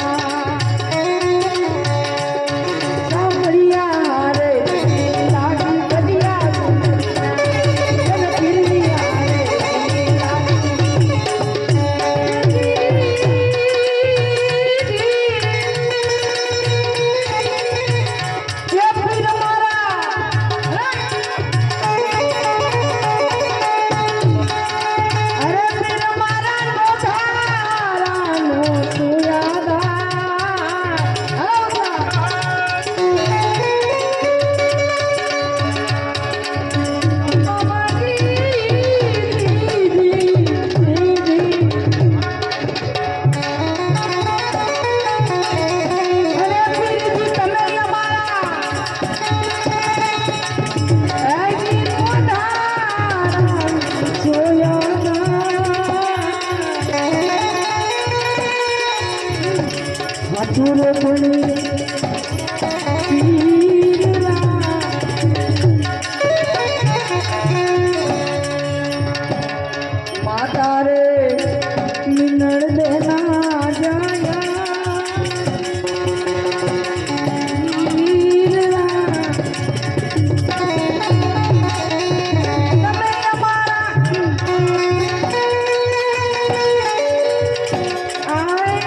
સાંભળિયા રે લાગી કડિયા જન પીરિયા રે ये फिर हमारा अरे फिर हमारा नोधारा नो सुयादा अरे फिर भी તમે મથુર પુણી માતા રે મિનળ દેના જાયા વીરલા તમે અમારા આય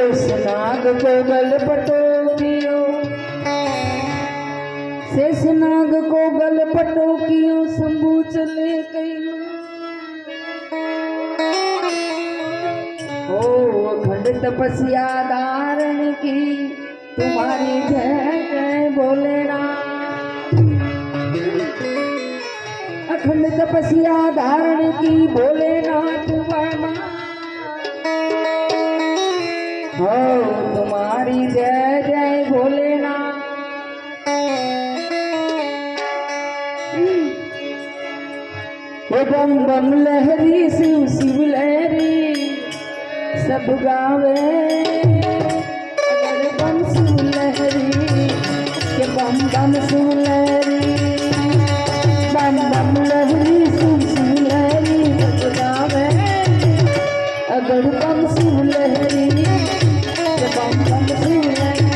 शेषनाग को गलपटो कियो, शेषनाग को गलपटो कियो, शंभू चले कैलाश। ओ अखंड तपस्या धारण की तुम्हारी जय जय भोलेनाथ। अखंड तपस्या धारण की भोलेनाथ वर्मा। हो तुम्हारी जय जय भोलेनाथ। हे बम बम लहरी शिव शिव लहरी सब गावे। अगर बम शिव लहरी के बम बम शिव लहरी, बम बम लहरी शिव शिव लहरी सब गावे। अगर बम शिव लहरी के बम बम शिव लहरी।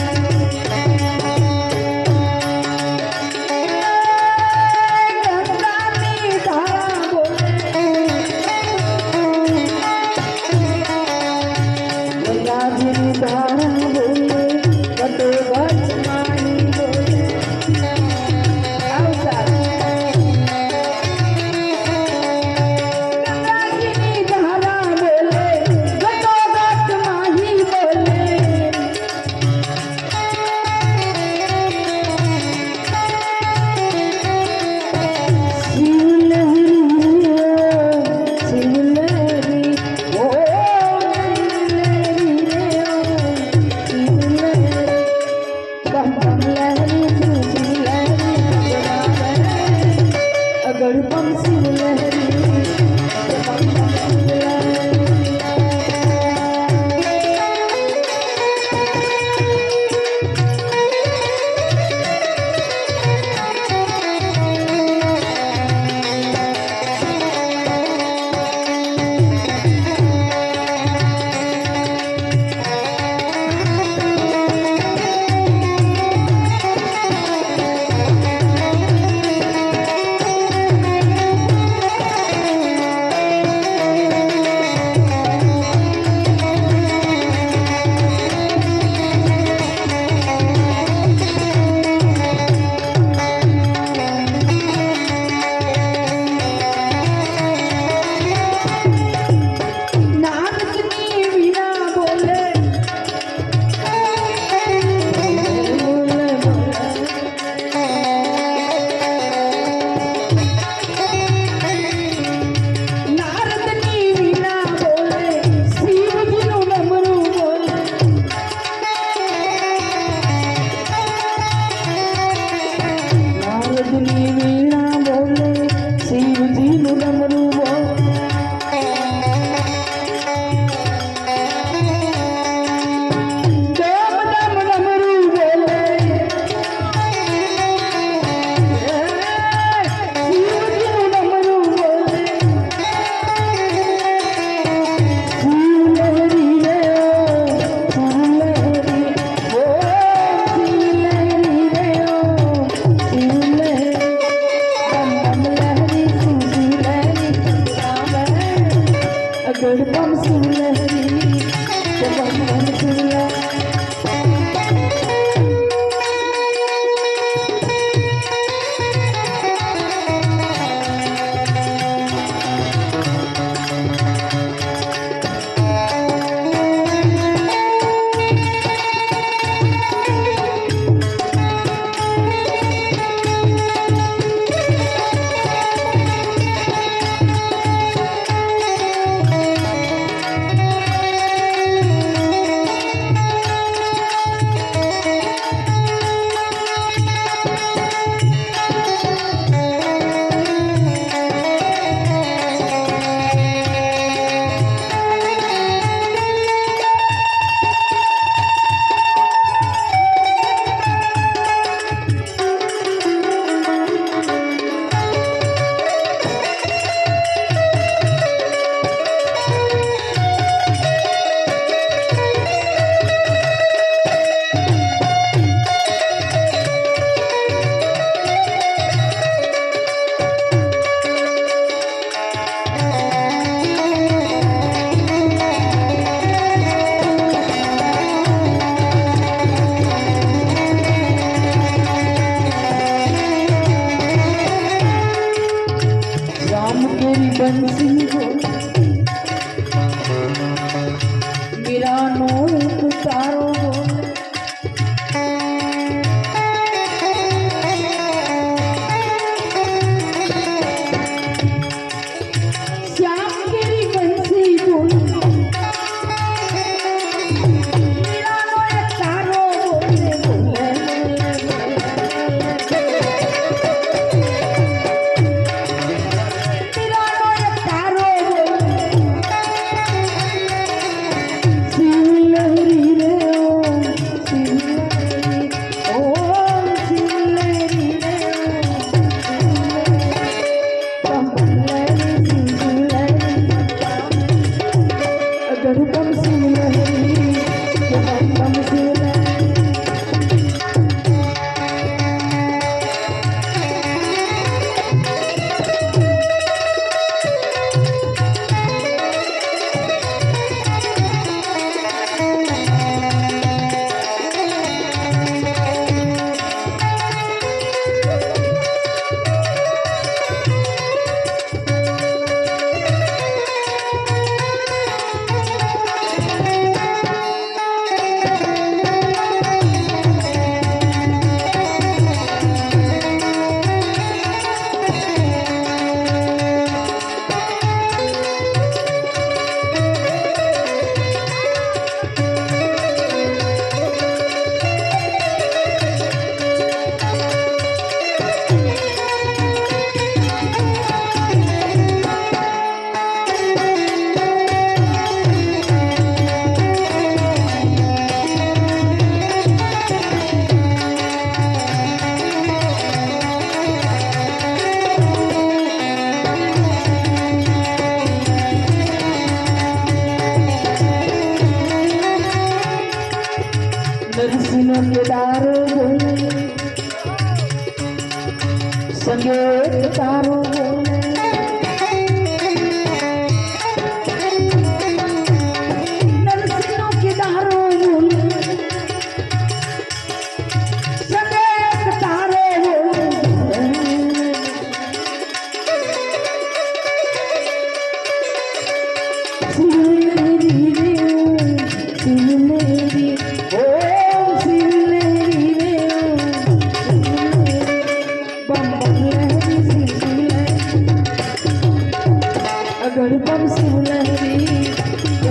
નરસિંહ કેદારો બોલે સંગીત તારો બોલે નરસિંહ કેદારો બોલે સંગીત તારો બોલે अगर बम सिवलहरी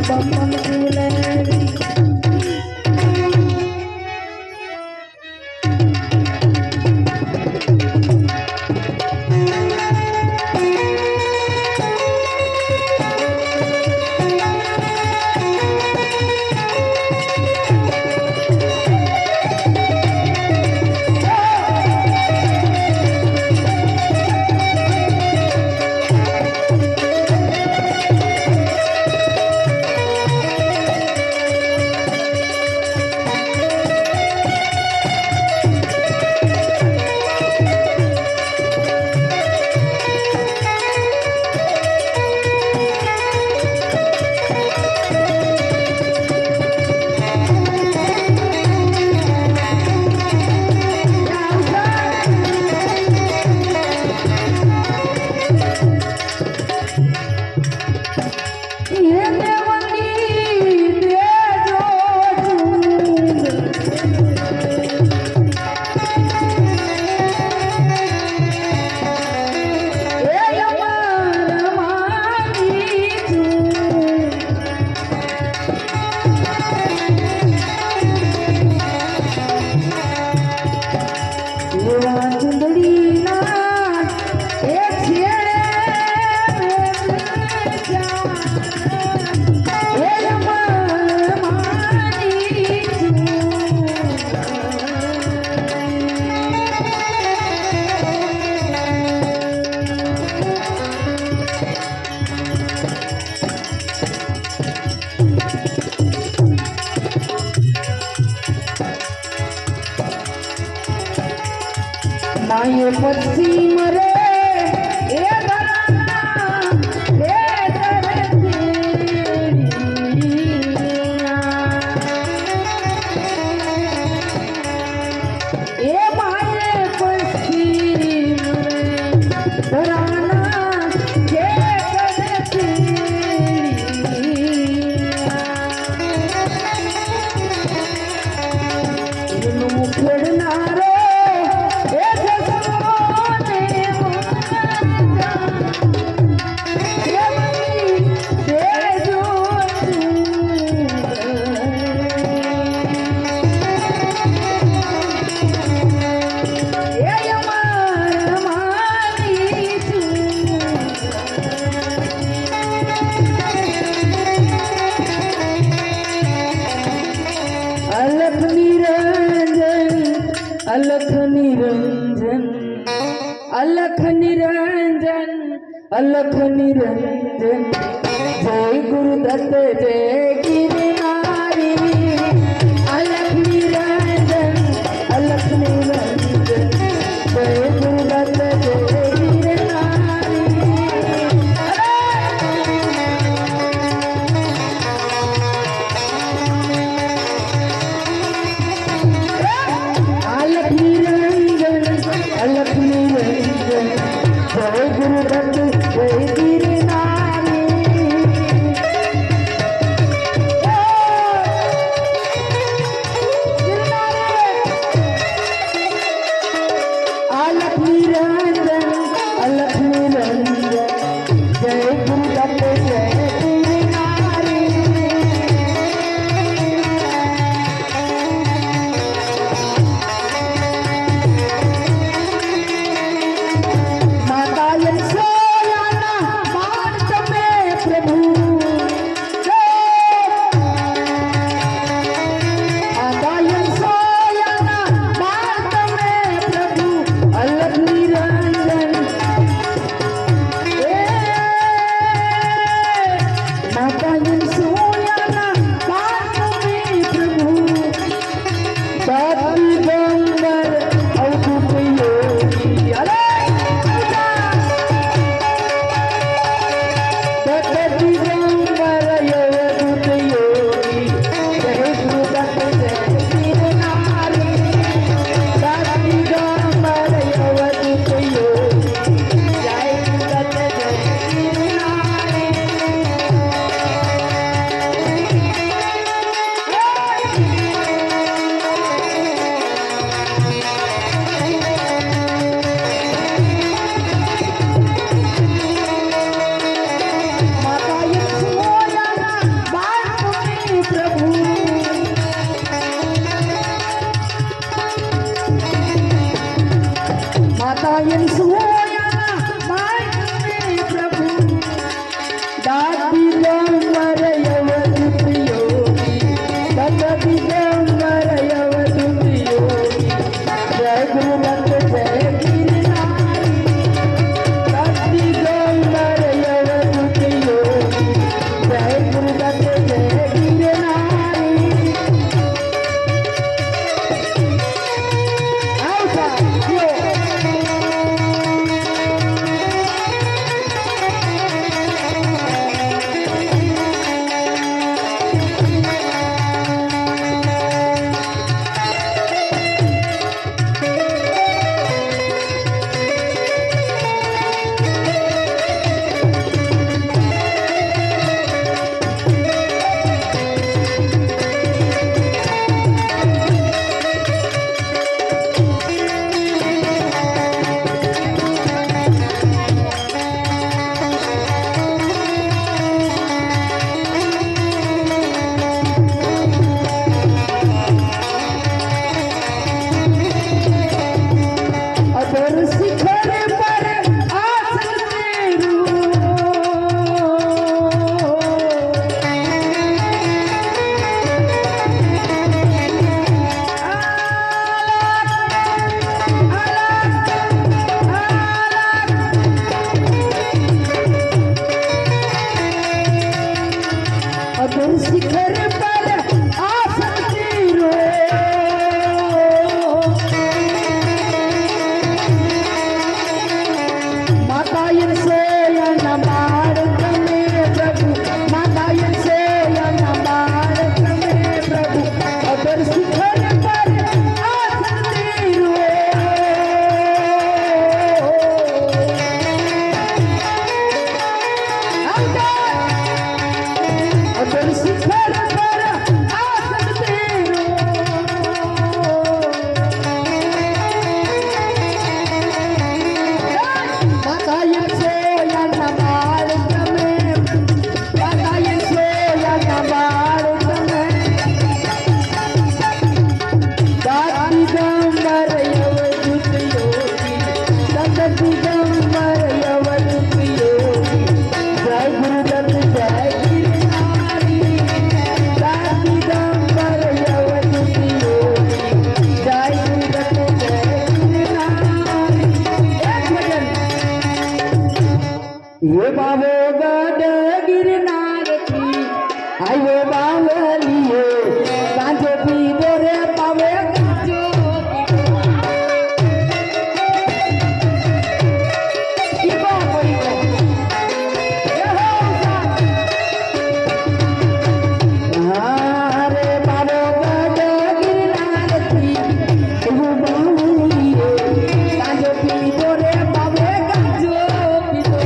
बम बम सिवलहरी माये पश्चिम रे ए धराना ए धरतीया ए माये पश्चिम रे धराना ए धरतीया इनु मुखड़नारो अलख निरंजन अलख निरंजन अलख निरंजन जय गुरुदत्त जय गिरनारी अलख निरंजन अलख निरंजन जय गुरुदत्त जय गिरनारी अलख निरंजन अलख निरंजन जय गुरुदत्त जय गिरनारी એમ સોયાના માય પ્રભુ દાદી ગંગર યવદૂત યોગી દાદી ગંગર યવદૂત યોગી જય ગુરુદત્ત જય ગિરનારી દાદી ગંગર યવદૂત યોગી જય ગુરુદત્ત જય ગિરનારી આવતા યો અધર શિખર પર આસન તેરું અધર શિખર પર આસન તેરું માતાયન સેયન બાળ તમે પ્રભુ માતાયન સેયન બાળ તમે પ્રભુ અધર શિખર પર આસન અધર શિખર પર આસન માતાયન સોયન બાળ તમે માતાયન સોયન બાળ તમે દાદી ગંગર યવદૂત યોગી દાદી ગંગર યવદૂત યોગી જય ગુરુદત્ત જય ગિરનારી દાદી ગંગર યવદૂત યોગી જય ગુરુદત્ત જય ગિરનારી એક ભજન ये बाबो गड गिरनार थी आयो बावलिए गांजो पीबो रे पावे गांजो पीबो पीबो ये हो रे बाबो गड गिरनार थी आयो बावलिए गांजो पीबो रे पावे गांजो पीबो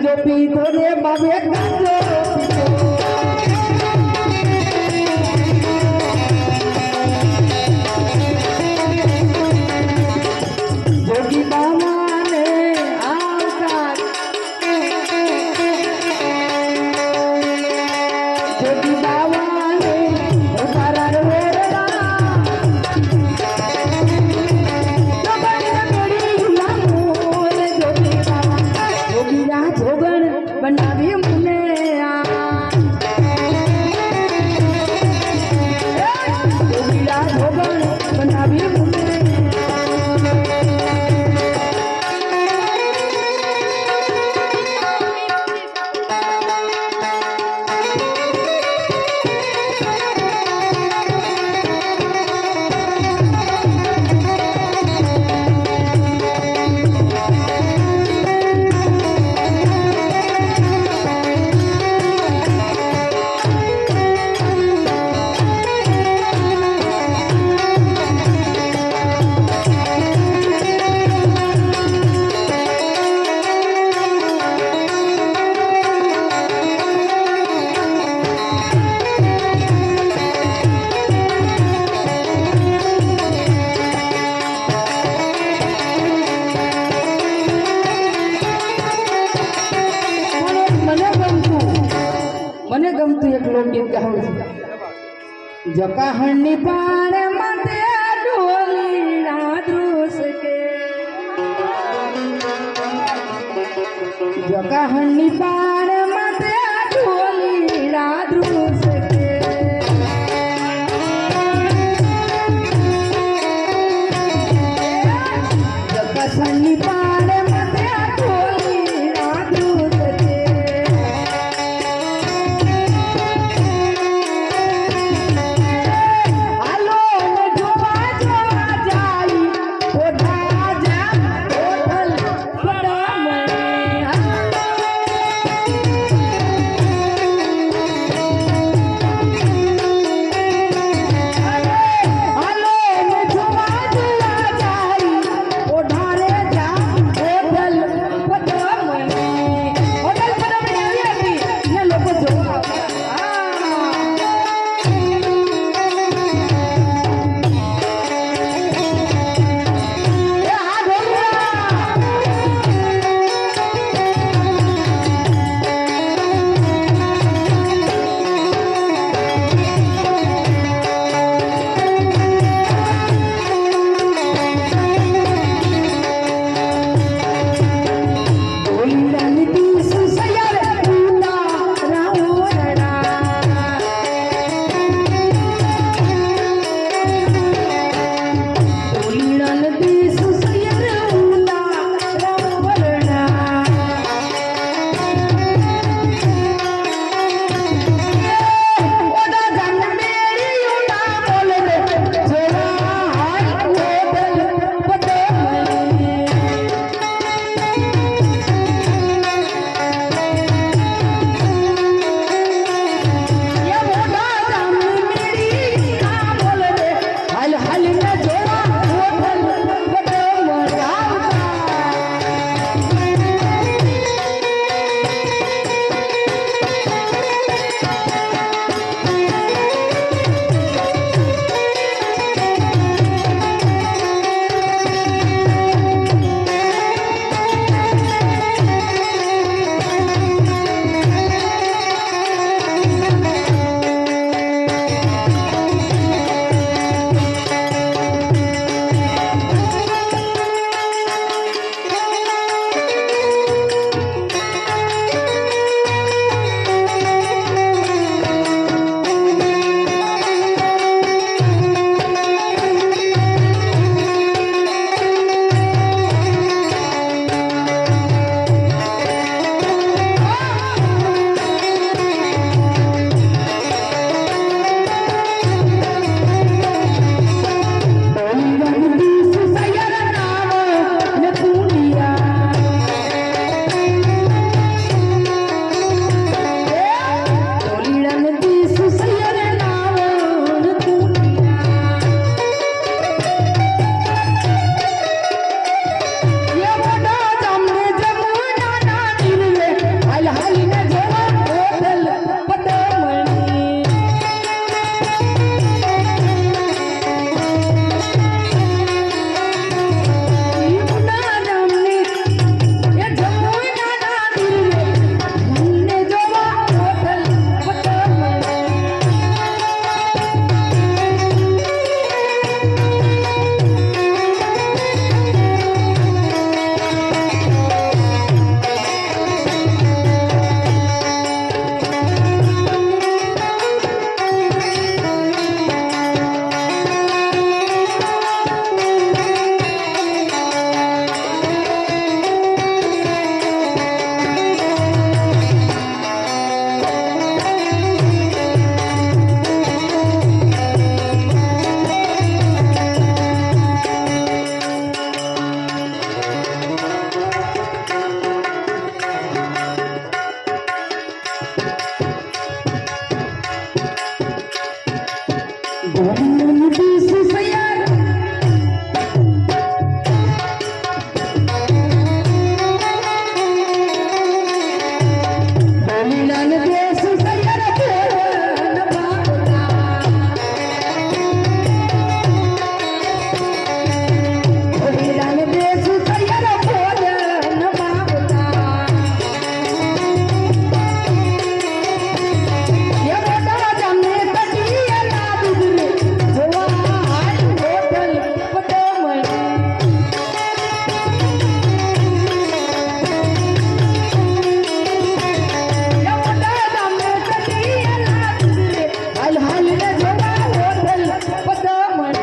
ગાંજો પીધો રે બાબે ગાંજો જોગી બાવાને આવકાર જોગી બાવાને તારા રોડલા જોગણ બનાવી મને જોગણ બનાવી મને મને ગમતું એક લોકગીત ગાવું છે જકાહણની પાણ માથે ઢોલીના ધ્રુસ કે જકાહણની પાણ માથે ઢોલીના ધ્રુસ કે જકાહણની પાણ માથે ઢોલીના ધ્રુસ કે ઓઢારે જા ધોની બીસ સૈયાર ધોનીલાલ દેશ સૈયાર ભોળન બાપના ધોનીલાલ દેશ સૈયાર ભોળન બાપના ये मोटा जमने कटिया ना बिजली हुआ हाल होटल पतो मैं ये मोटा जमने कटिया ना बिजली हाल हाल ने जोड़ा होटल पतो मैं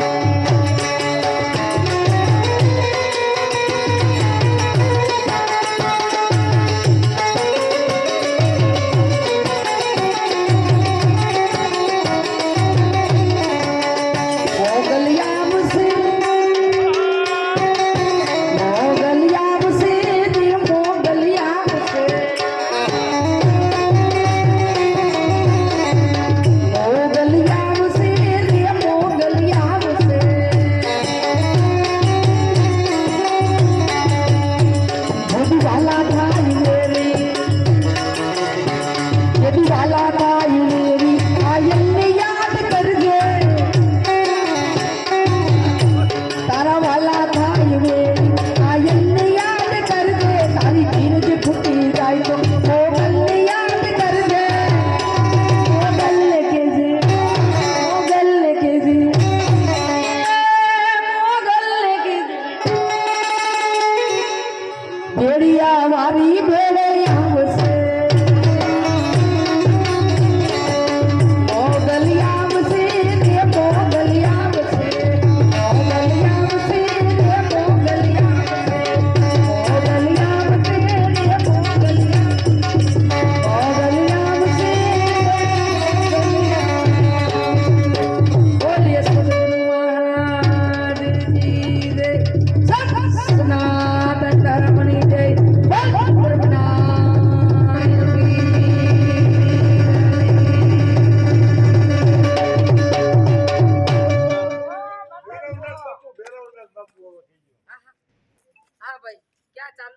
मोगलियाब से मोगलियाब से रे मोगलियाब से मोगलियाब से रे मोगलियाब से यदि वाला था मेरी यदि वाला था मेरी आयन ने याद कर गए तारा वाला था ये आयन ने याद कर दे तारी धीरज फूटी जाए तो मोगल ने याद कर दे मोगल के जी मोगल के जी मोगल के जी भेड़िया वारी भेड़े हमसे मोगलियाब से रे मोगलियाब से मोगलियाब से रे मोगलियाब से मोगलियाब से रे मोगलियाब मोगलियाब से बोलिए सतगुरु महाराज की जय सनातन धर्म की जय बोल प्रभुनाथ की हाँ भाई क्या चालू